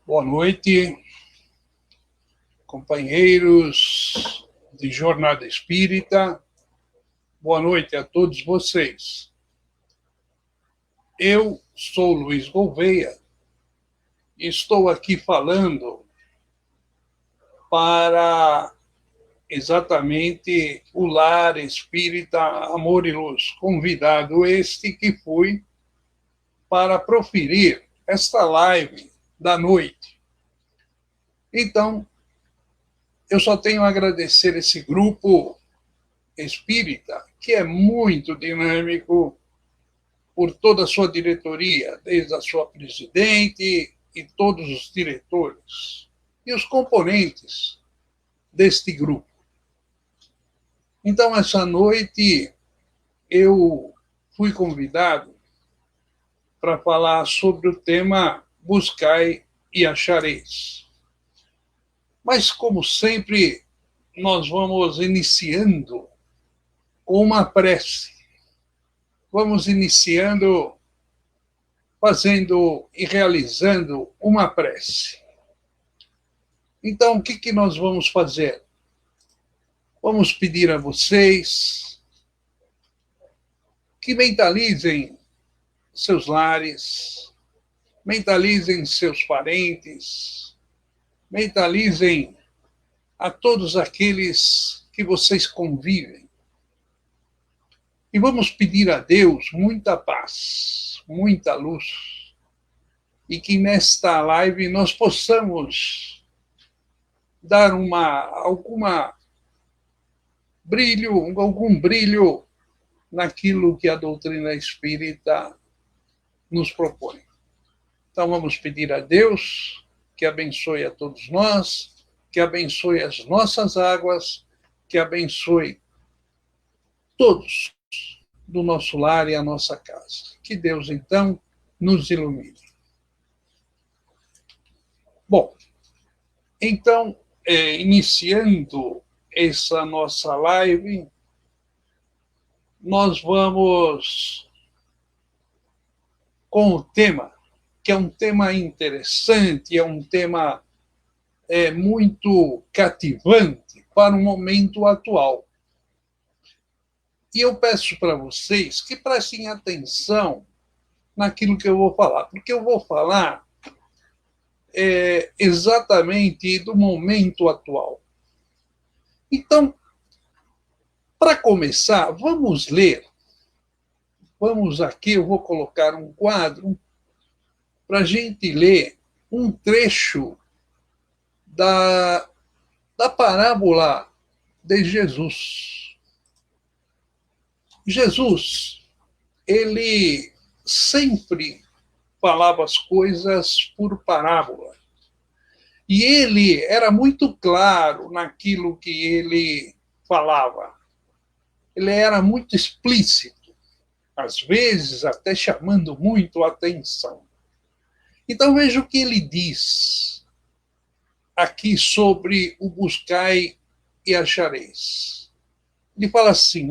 Boa noite, companheiros de Jornada Espírita. Boa noite a todos vocês. Eu sou Luiz Gouveia e estou aqui falando para exatamente o Lar Espírita Amor e Luz, convidado este que fui para proferir esta live da noite. Então, eu só tenho a agradecer esse grupo espírita, que é muito dinâmico, por toda a sua diretoria, desde a sua presidente e todos os diretores, e os componentes deste grupo. Então, essa noite, eu fui convidado para falar sobre o tema Buscai e Achareis. Mas, como sempre, nós vamos iniciando com uma prece. Vamos iniciando fazendo e realizando uma prece. Então, o que nós vamos fazer? Vamos pedir a vocês que mentalizem seus lares, mentalizem seus parentes, mentalizem a todos aqueles que vocês convivem. E vamos pedir a Deus muita paz, muita luz, e que nesta live nós possamos dar algum brilho naquilo que a doutrina espírita nos propõe. Então vamos pedir a Deus que abençoe a todos nós, que abençoe as nossas águas, que abençoe todos do nosso lar e a nossa casa. Que Deus, então, nos ilumine. Bom, então, iniciando essa nossa live, nós vamos com o tema, que é um tema interessante, é um tema muito cativante para o momento atual. E eu peço para vocês que prestem atenção naquilo que eu vou falar, porque eu vou falar exatamente do momento atual. Então, para começar, vamos ler. Vamos aqui, eu vou colocar um quadro para a gente ler um trecho da parábola de Jesus. Jesus, ele sempre falava as coisas por parábola. E ele era muito claro naquilo que ele falava. Ele era muito explícito, às vezes até chamando muito a atenção. Então veja o que ele diz aqui sobre o buscai e achareis. Ele fala assim,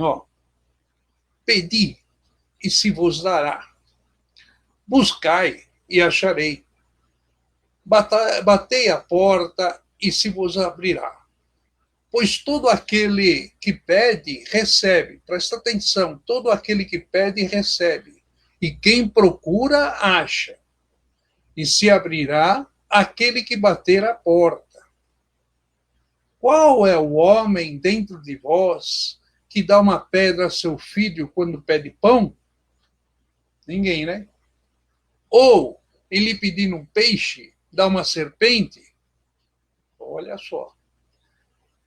pedi e se vos dará. Buscai e acharei. Batei a porta e se vos abrirá. Pois todo aquele que pede, recebe. Presta atenção, todo aquele que pede, recebe. E quem procura, acha. E se abrirá aquele que bater a porta. Qual é o homem dentro de vós que dá uma pedra a seu filho quando pede pão? Ninguém, né? Ou ele pedindo um peixe, dá uma serpente? Olha só.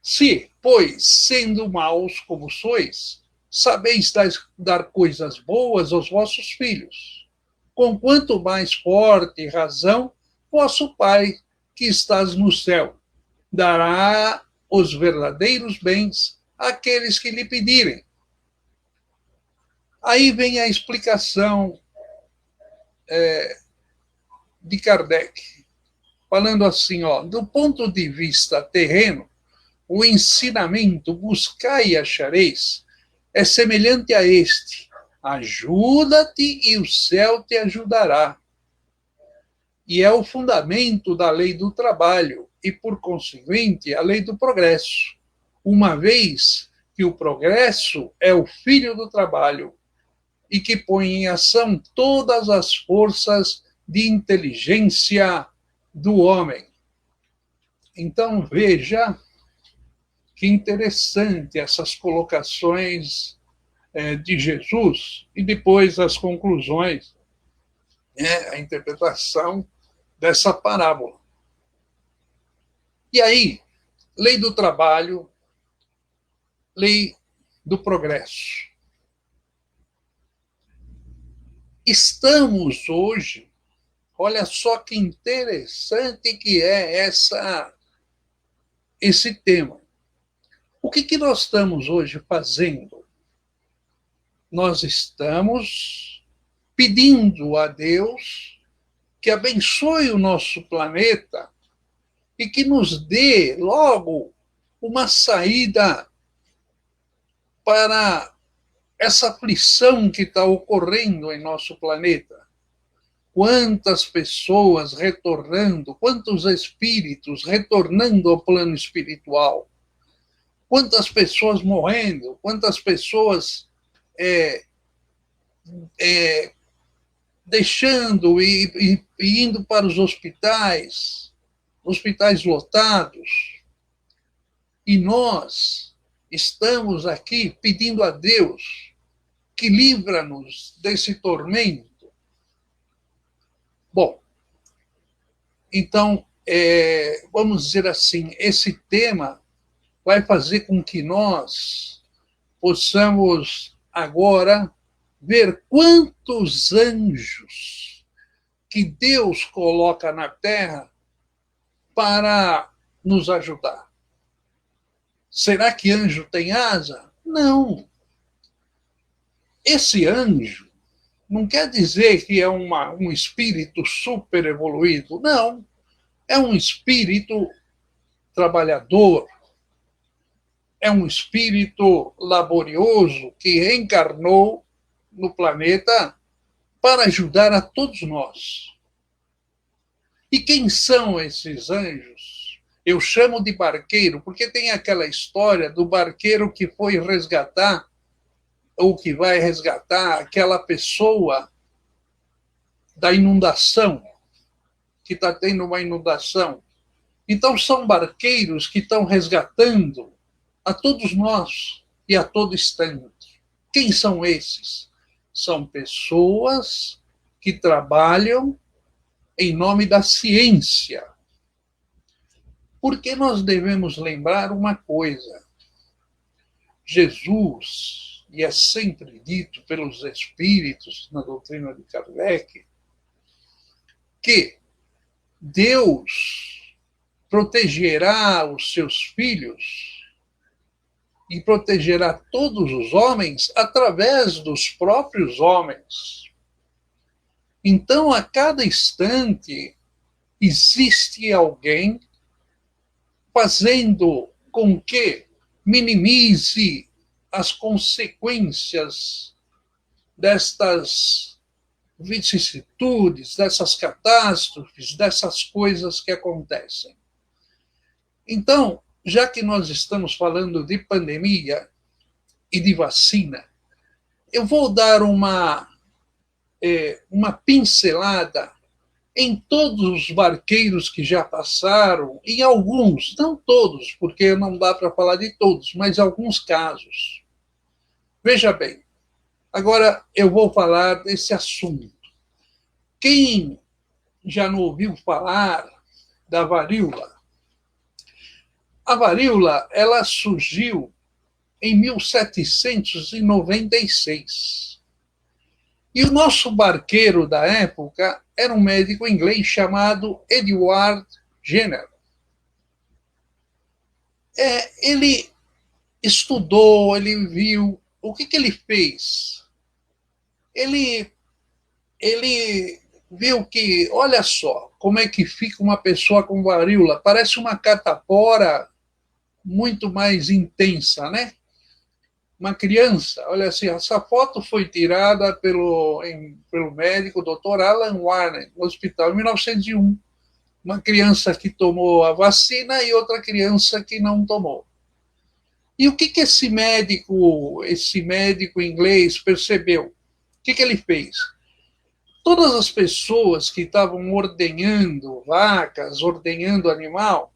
Se, pois, sendo maus como sois, sabeis dar coisas boas aos vossos filhos, com quanto mais forte razão, vosso Pai, que estás no céu, dará os verdadeiros bens àqueles que lhe pedirem. Aí vem a explicação de Kardec, falando assim, do ponto de vista terreno, o ensinamento buscai e achareis é semelhante a este: ajuda-te e o céu te ajudará. e é o fundamento da lei do trabalho e, por conseguinte, a lei do progresso, uma vez que o progresso é o filho do trabalho e que põe em ação todas as forças de inteligência do homem. Então, veja que interessante essas colocações de Jesus e depois as conclusões, a interpretação dessa parábola. E aí, lei do trabalho, lei do progresso. Estamos hoje, olha só que interessante que é esse tema. O que nós estamos hoje fazendo? Nós estamos pedindo a Deus que abençoe o nosso planeta e que nos dê logo uma saída para essa aflição que está ocorrendo em nosso planeta. Quantas pessoas retornando, quantos espíritos retornando ao plano espiritual, quantas pessoas morrendo, quantas pessoas deixando e indo para os hospitais lotados. E nós estamos aqui pedindo a Deus que livra-nos desse tormento. Bom, então, vamos dizer assim, esse tema vai fazer com que nós possamos agora ver quantos anjos que Deus coloca na Terra para nos ajudar. Será que anjo tem asa? Não. Esse anjo não quer dizer que é um espírito super evoluído. Não. É um espírito trabalhador. É um espírito laborioso que reencarnou no planeta para ajudar a todos nós. E quem são esses anjos? Eu chamo de barqueiro, porque tem aquela história do barqueiro que foi resgatar, ou que vai resgatar aquela pessoa da inundação, que está tendo uma inundação. Então, são barqueiros que estão resgatando a todos nós e a todo instante. Quem são esses? São pessoas que trabalham em nome da ciência. Porque nós devemos lembrar uma coisa. Jesus, e é sempre dito pelos espíritos na doutrina de Kardec, que Deus protegerá os seus filhos e protegerá todos os homens através dos próprios homens. Então, a cada instante, existe alguém fazendo com que minimize as consequências destas vicissitudes, dessas catástrofes, dessas coisas que acontecem. Então, já que nós estamos falando de pandemia e de vacina, eu vou dar uma pincelada em todos os barqueiros que já passaram, em alguns, não todos, porque não dá para falar de todos, mas alguns casos. Veja bem, agora eu vou falar desse assunto. Quem já não ouviu falar da varíola? A varíola, ela surgiu em 1796. E o nosso barqueiro da época era um médico inglês chamado Edward Jenner. Ele estudou, ele viu. O que ele fez? Ele viu que, olha só, como é que fica uma pessoa com varíola. Parece uma catapora muito mais intensa, né? uma criança, olha assim, essa foto foi tirada pelo médico Dr. Alan Warner, no hospital, em 1901. Uma criança que tomou a vacina e outra criança que não tomou. E o que esse médico inglês percebeu? O que ele fez? Todas as pessoas que estavam ordenhando vacas, ordenhando animal,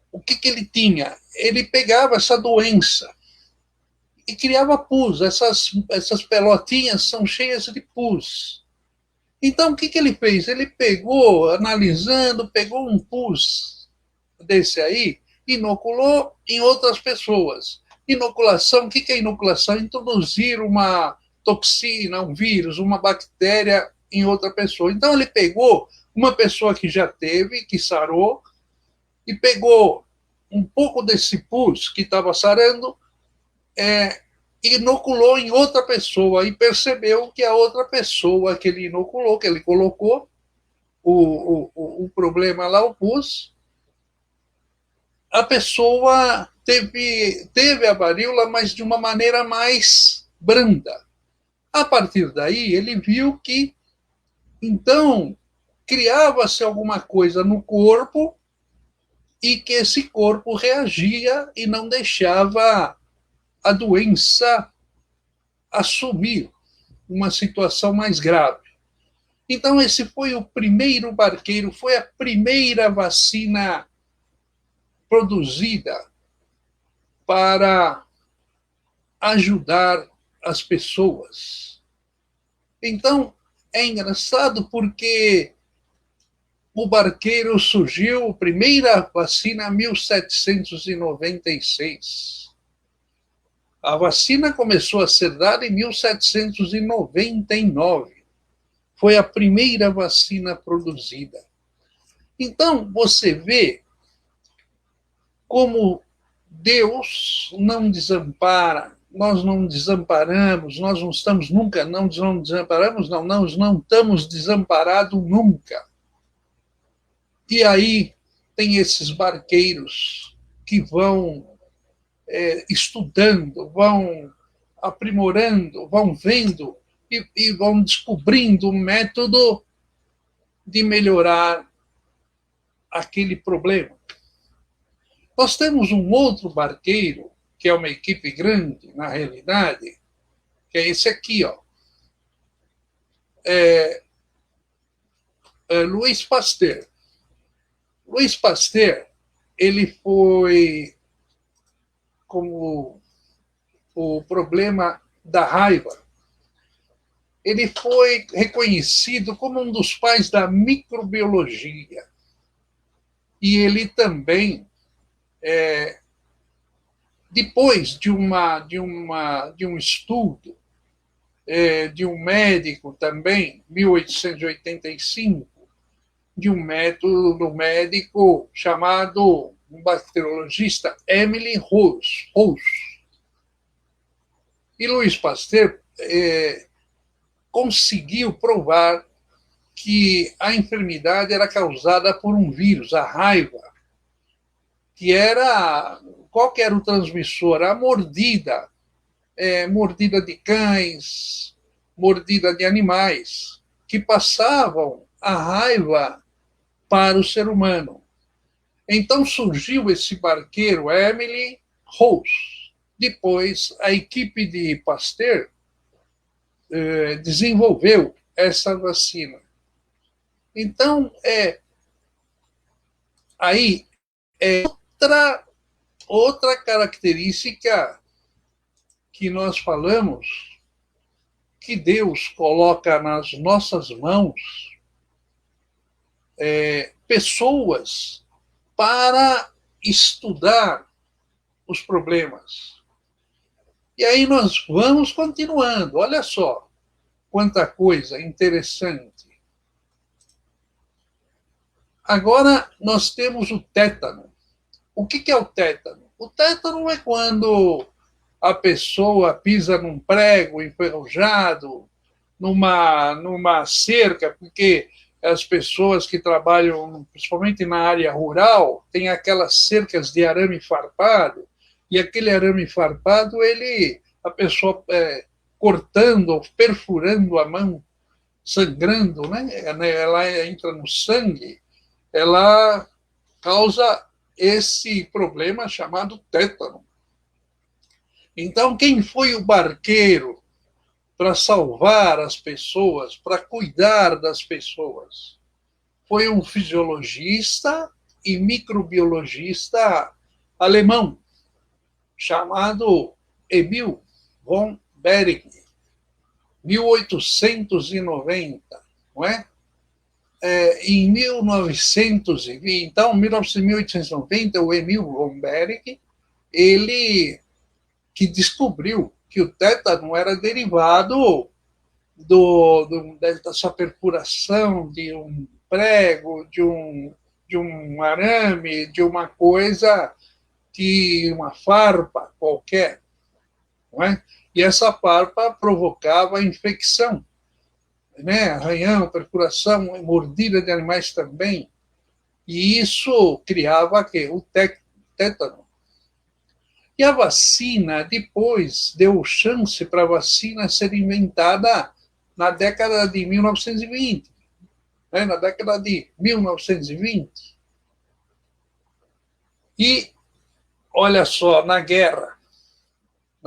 o que ele tinha? Ele pegava essa doença e criava pus. Essas pelotinhas são cheias de pus. Então, o que ele fez? Ele pegou, analisando, pegou um pus desse aí, inoculou em outras pessoas. Inoculação, o que é inoculação? Introduzir uma toxina, um vírus, uma bactéria em outra pessoa. Então, ele pegou uma pessoa que já teve, que sarou, e pegou um pouco desse pus que estava sarando, inoculou em outra pessoa e percebeu que a outra pessoa que ele inoculou, que ele colocou o problema lá, o pus, a pessoa teve a varíola, mas de uma maneira mais branda. A partir daí, ele viu que, então, criava-se alguma coisa no corpo e que esse corpo reagia e não deixava a doença assumir uma situação mais grave. Então, esse foi o primeiro barqueiro, foi a primeira vacina produzida para ajudar as pessoas. Então, é engraçado porque o barqueiro surgiu, a primeira vacina, em 1796. A vacina começou a ser dada em 1799. Foi a primeira vacina produzida. Então, você vê como Deus não desampara, nós não desamparamos, nós não estamos nunca, não desamparamos, não, nós não estamos desamparados nunca. E aí tem esses barqueiros que vão estudando, vão aprimorando, vão vendo e vão descobrindo um método de melhorar aquele problema. Nós temos um outro barqueiro, que é uma equipe grande, na realidade, que é esse aqui, ó. Louis Pasteur. Louis Pasteur, ele foi como o problema da raiva. Ele foi reconhecido como um dos pais da microbiologia. E ele também, depois de um estudo de um médico também, 1885, de um médico chamado, um bacteriologista, Emile Rose. E Louis Pasteur conseguiu provar que a enfermidade era causada por um vírus, a raiva, que era, qual que era o transmissor? A mordida, mordida de cães, mordida de animais, que passavam a raiva para o ser humano. Então surgiu esse barqueiro, Emile Rose. Depois, a equipe de Pasteur desenvolveu essa vacina. Então, aí é outra característica que nós falamos, que Deus coloca nas nossas mãos pessoas para estudar os problemas. E aí nós vamos continuando. Olha só quanta coisa interessante. Agora nós temos o tétano. O que é o tétano? O tétano é quando a pessoa pisa num prego enferrujado, numa cerca, porque as pessoas que trabalham, principalmente na área rural, têm aquelas cercas de arame farpado, E aquele arame farpado, a pessoa cortando, perfurando a mão, sangrando, né? Ela entra no sangue, ela causa esse problema chamado tétano. Então, quem foi o barqueiro para salvar as pessoas, para cuidar das pessoas? Foi um fisiologista e microbiologista alemão, chamado Emil von Behring, 1890, não é? Em 1920, então, 1890, o Emil von Behring, ele que descobriu que o tétano era derivado dessa perfuração de um prego, de um arame, de uma coisa, uma farpa qualquer. Não é? E essa farpa provocava infecção, né? Arranhão, perfuração, mordida de animais também. E isso criava o tétano. E a vacina, depois, deu chance para a vacina ser inventada na década de 1920, né? Na década de 1920. E, olha só, na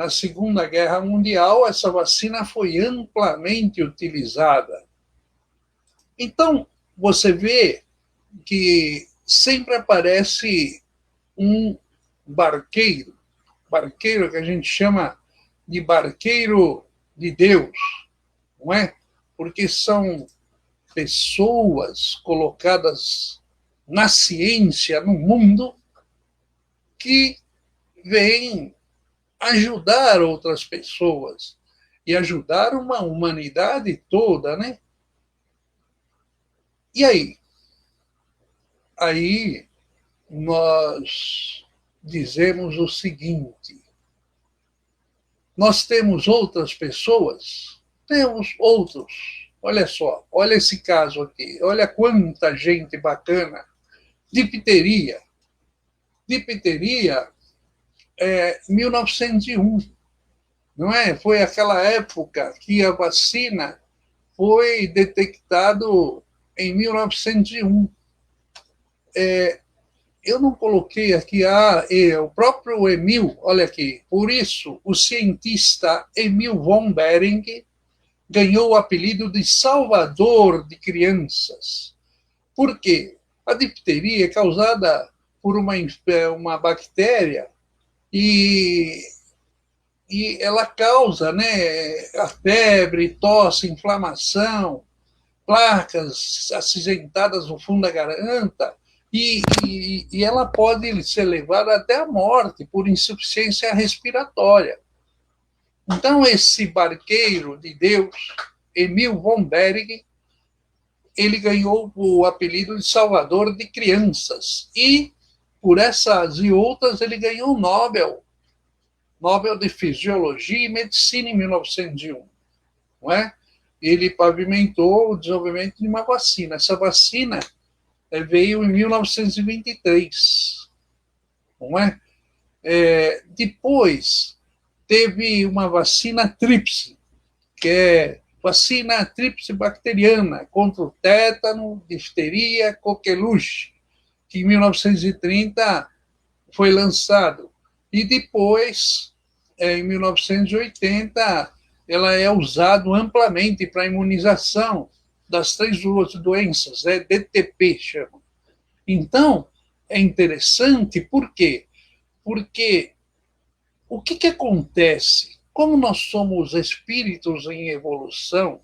Segunda Guerra Mundial, essa vacina foi amplamente utilizada. Então, você vê que sempre aparece um barqueiro que a gente chama de barqueiro de Deus, não é? Porque são pessoas colocadas na ciência, no mundo, que vêm ajudar outras pessoas e ajudar uma humanidade toda, né? E aí? Aí nós dizemos o seguinte: nós temos outras pessoas? Temos outros. Olha só, olha esse caso aqui, olha quanta gente bacana. Difteria. Difteria 1901, não é? Foi aquela época que a vacina foi detectado em 1901. Eu não coloquei aqui o próprio Emil, olha aqui, por isso o cientista Emil von Behring ganhou o apelido de Salvador de crianças. Por quê? A difteria é causada por uma bactéria e ela causa, né, a febre, tosse, inflamação, placas acinzentadas no fundo da garganta, e ela pode ser levada até a morte por insuficiência respiratória. Então, esse barqueiro de Deus, Emil von Behring, ele ganhou o apelido de Salvador de crianças. E, por essas e outras, ele ganhou o Nobel de Fisiologia e Medicina em 1901. Não é? Ele pavimentou o desenvolvimento de uma vacina. Essa vacina veio em 1923. Não é? Depois, teve uma vacina tríplice, que é vacina tríplice bacteriana contra o tétano, difteria, coqueluche, que em 1930 foi lançado. E depois, em 1980, ela é usada amplamente para imunização das 3 doenças, DTP chama. Então, é interessante, por quê? Porque o que acontece? Como nós somos espíritos em evolução,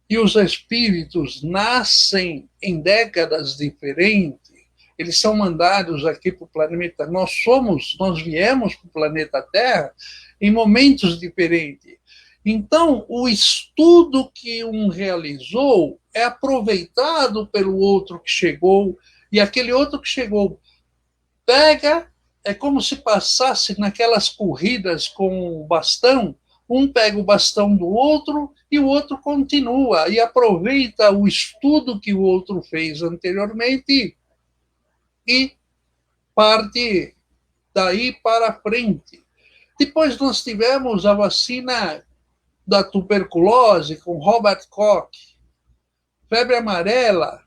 e os espíritos nascem em décadas diferentes, eles são mandados aqui para o planeta. Nós viemos para o planeta Terra em momentos diferentes. Então, o estudo que um realizou é aproveitado pelo outro que chegou, e aquele outro que chegou é como se passasse naquelas corridas com o bastão, um pega o bastão do outro e o outro continua, e aproveita o estudo que o outro fez anteriormente e parte daí para frente. Depois nós tivemos a vacina da tuberculose com Robert Koch, febre amarela,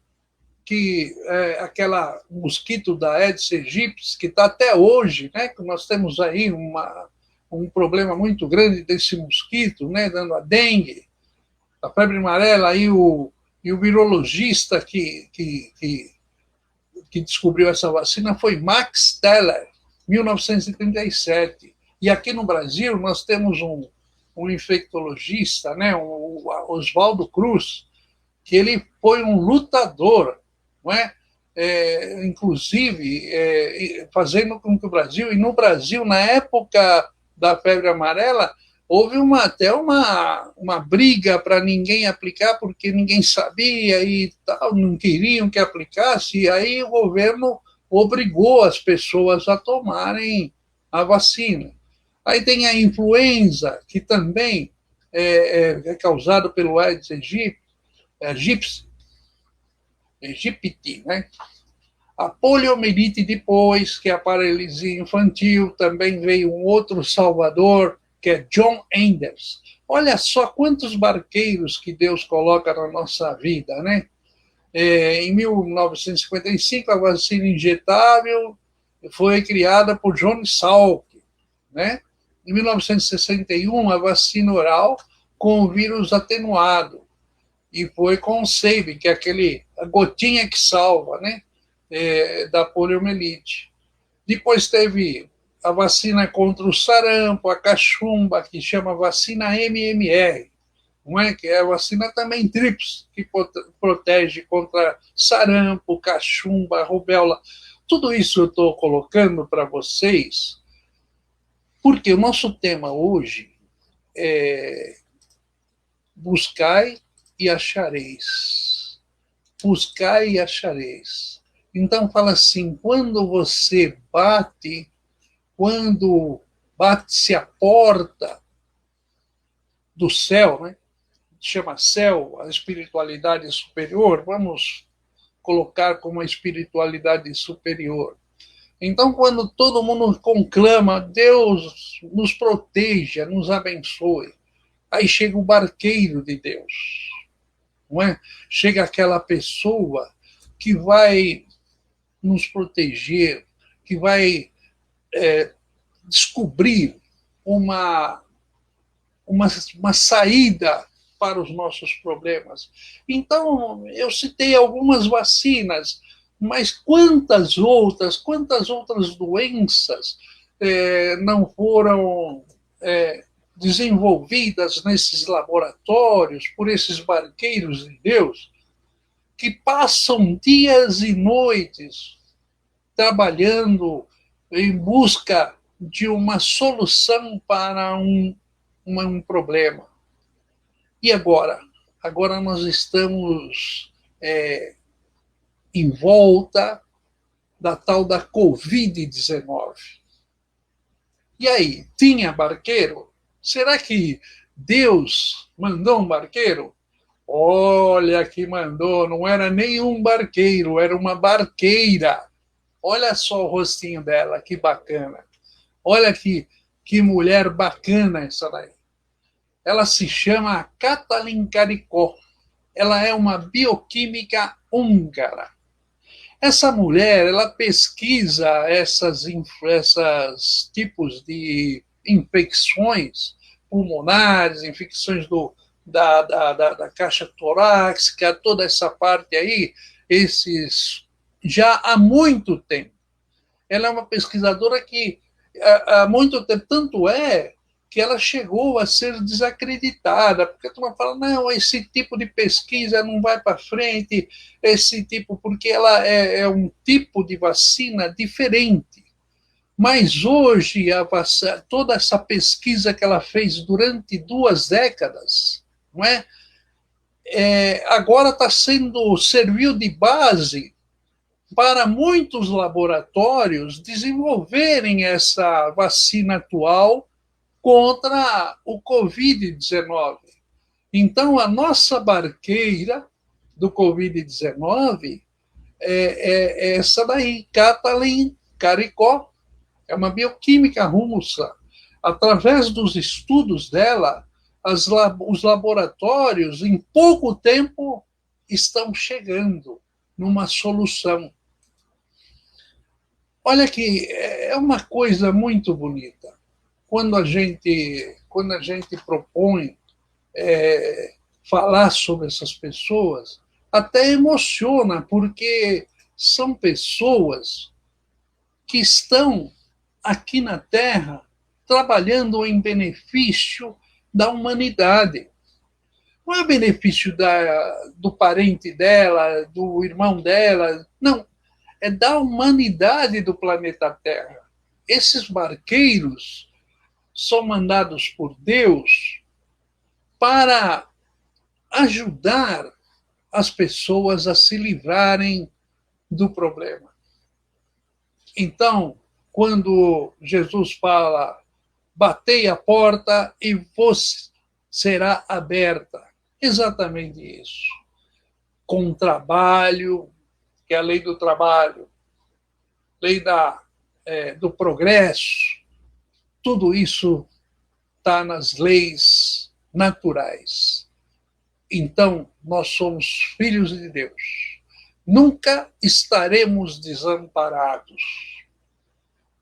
que é aquela mosquito da Aedes aegypti, que está até hoje, né, que nós temos aí um problema muito grande desse mosquito, né, dando a dengue, a febre amarela, aí e o virologista que descobriu essa vacina foi Max Teller, 1937. E aqui no Brasil nós temos um infectologista, né, o Oswaldo Cruz, que ele foi um lutador, não é? Inclusive fazendo com que o Brasil, e no Brasil, na época da febre amarela, houve até uma briga para ninguém aplicar, porque ninguém sabia e tal, não queriam que aplicasse, e aí o governo obrigou as pessoas a tomarem a vacina. Aí tem a influenza, que também é causada pelo Aedes aegypti, né? A poliomielite depois, que é a paralisia infantil, também veio um outro salvador, que é John Enders. Olha só quantos barqueiros que Deus coloca na nossa vida, né? Em 1955, a vacina injetável foi criada por Johnny Salk, né? Em 1961, a vacina oral com o vírus atenuado, e foi com o Sabin, que é a gotinha que salva, né? Da poliomielite. Depois teve a vacina contra o sarampo, a cachumba, que chama vacina MMR, não é? Que é a vacina também TRIPS, que protege contra sarampo, cachumba, rubéola. Tudo isso eu estou colocando para vocês, porque o nosso tema hoje é buscai e achareis. Buscai e achareis. Então fala assim, quando bate-se a porta do céu, né? Chama céu, a espiritualidade superior, vamos colocar como a espiritualidade superior. Então, quando todo mundo conclama, Deus nos proteja, nos abençoe, aí chega o barqueiro de Deus, não é? Chega aquela pessoa que vai nos proteger, que vai descobrir uma saída para os nossos problemas. Então, eu citei algumas vacinas, mas quantas outras doenças não foram desenvolvidas nesses laboratórios por esses barqueiros de Deus, que passam dias e noites trabalhando em busca de uma solução para um problema. E agora? Agora nós estamos em volta da tal da Covid-19. E aí, tinha barqueiro? Será que Deus mandou um barqueiro? Olha que mandou, não era nenhum barqueiro, era uma barqueira. Olha só o rostinho dela, que bacana. Olha que mulher bacana essa daí. Ela se chama Katalin Karikó. Ela é uma bioquímica húngara. Essa mulher, ela pesquisa esses tipos de infecções pulmonares, infecções da caixa torácica, toda essa parte aí, já há muito tempo. Ela é uma pesquisadora que há muito tempo, tanto é que ela chegou a ser desacreditada, porque a turma fala, não, esse tipo de pesquisa não vai para frente, porque ela é um tipo de vacina diferente. Mas hoje, toda essa pesquisa que ela fez durante 2 décadas, não é? Agora serviu de base para muitos laboratórios desenvolverem essa vacina atual contra o Covid-19. Então, a nossa barqueira do Covid-19 é essa daí, Katalin Karikó. É uma bioquímica russa. Através dos estudos dela, os laboratórios, em pouco tempo, estão chegando numa solução. Olha que é uma coisa muito bonita. Quando a gente propõe falar sobre essas pessoas, até emociona, porque são pessoas que estão aqui na Terra trabalhando em benefício da humanidade. Não é benefício do parente dela, do irmão dela, não. É da humanidade do planeta Terra. Esses barqueiros são mandados por Deus para ajudar as pessoas a se livrarem do problema. Então, quando Jesus fala, batei a porta e vos será aberta, exatamente isso. Com trabalho, que é a lei do trabalho, lei do progresso, tudo isso está nas leis naturais. Então, nós somos filhos de Deus. Nunca estaremos desamparados.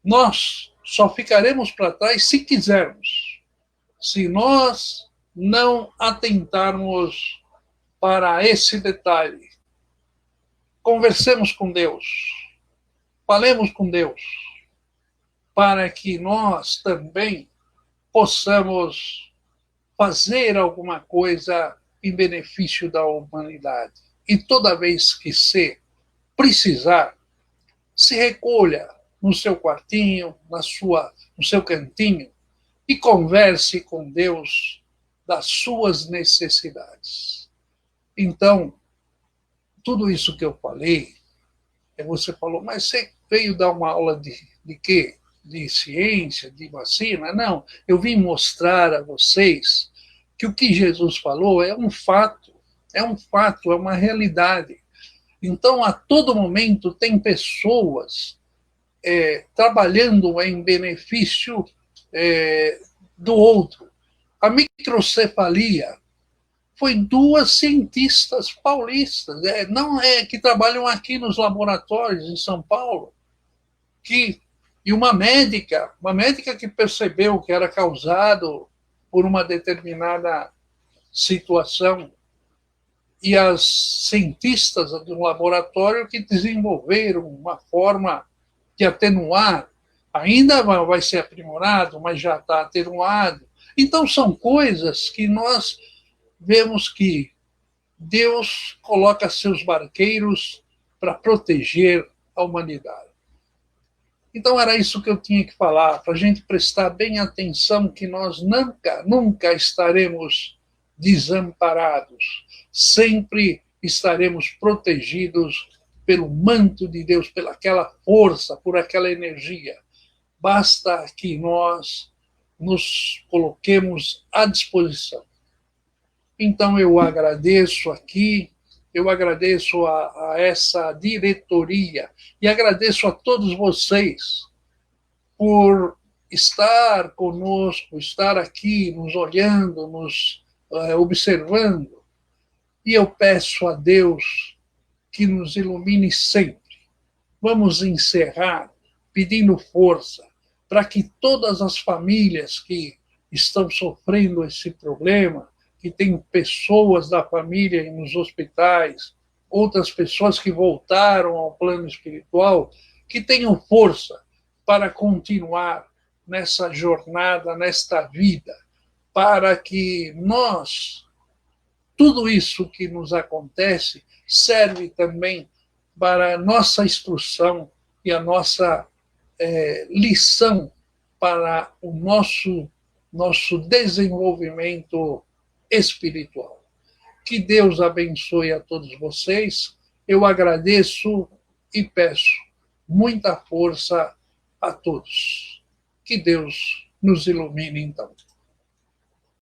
Nós só ficaremos para trás se quisermos. Se nós não atentarmos para esse detalhe. Conversemos com Deus. Falemos com Deus. Para que nós também possamos fazer alguma coisa em benefício da humanidade. E toda vez que se precisar, se recolha no seu quartinho, no seu cantinho, e converse com Deus das suas necessidades. Então, tudo isso que eu falei, você falou, mas você veio dar uma aula de quê? De ciência, de vacina? Não, eu vim mostrar a vocês que o que Jesus falou é um fato, é uma realidade. Então, a todo momento, tem pessoas trabalhando em benefício do outro. A microcefalia foi 2 cientistas paulistas, não que trabalham aqui nos laboratórios em São Paulo, e uma médica que percebeu que era causado por uma determinada situação, e as cientistas do laboratório que desenvolveram uma forma de atenuar, ainda vai ser aprimorado, mas já está atenuado. Então, são coisas que nós vemos que Deus coloca seus barqueiros para proteger a humanidade. Então, era isso que eu tinha que falar, para a gente prestar bem atenção que nós nunca estaremos desamparados. Sempre estaremos protegidos pelo manto de Deus, pelaquela força, por aquela energia. Basta que nós nos coloquemos à disposição. Então, eu agradeço aqui, eu agradeço a essa diretoria e agradeço a todos vocês por estar conosco, estar aqui nos olhando, nos observando. E eu peço a Deus que nos ilumine sempre. Vamos encerrar pedindo força para que todas as famílias que estão sofrendo esse problema, que tem pessoas da família nos hospitais, outras pessoas que voltaram ao plano espiritual, que tenham força para continuar nessa jornada, nesta vida, para que nós, tudo isso que nos acontece, serve também para a nossa instrução e a nossa lição para o nosso desenvolvimento espiritual. Que Deus abençoe a todos vocês. Eu agradeço e peço muita força a todos. Que Deus nos ilumine, então.